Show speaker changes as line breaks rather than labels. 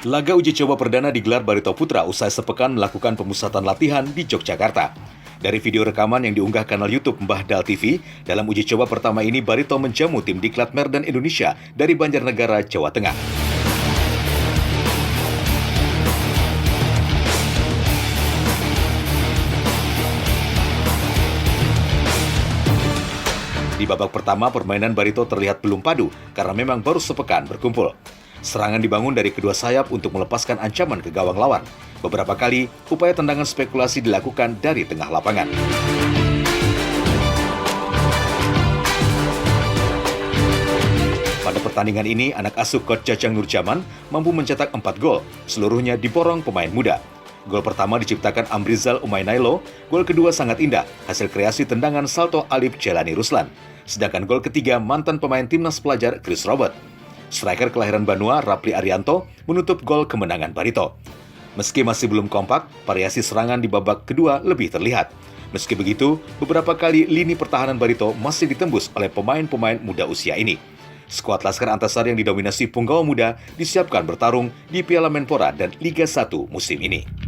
Laga uji coba perdana digelar Barito Putra usai sepekan melakukan pemusatan latihan di Yogyakarta. Dari video rekaman yang diunggah kanal YouTube Mbah Dal TV, dalam uji coba pertama ini Barito menjamu tim Diklat Merdan Indonesia dari Banjarnegara, Jawa Tengah. Di babak pertama, permainan Barito terlihat belum padu karena memang baru sepekan berkumpul. Serangan dibangun dari kedua sayap untuk melepaskan ancaman ke gawang lawan. Beberapa kali, upaya tendangan spekulasi dilakukan dari tengah lapangan. Pada pertandingan ini, anak asuh Coach Jajang Nurjaman mampu mencetak 4 gol, seluruhnya diborong pemain muda. Gol pertama diciptakan Amrizal Umainailo, gol kedua sangat indah, hasil kreasi tendangan salto Alif Jelani Ruslan. Sedangkan gol ketiga mantan pemain timnas pelajar Chris Robert. Striker kelahiran Banua, Rapli Arianto, menutup gol kemenangan Barito. Meski masih belum kompak, variasi serangan di babak kedua lebih terlihat. Meski begitu, beberapa kali lini pertahanan Barito masih ditembus oleh pemain-pemain muda usia ini. Skuad Laskar Antasari yang didominasi punggawa muda disiapkan bertarung di Piala Menpora dan Liga 1 musim ini.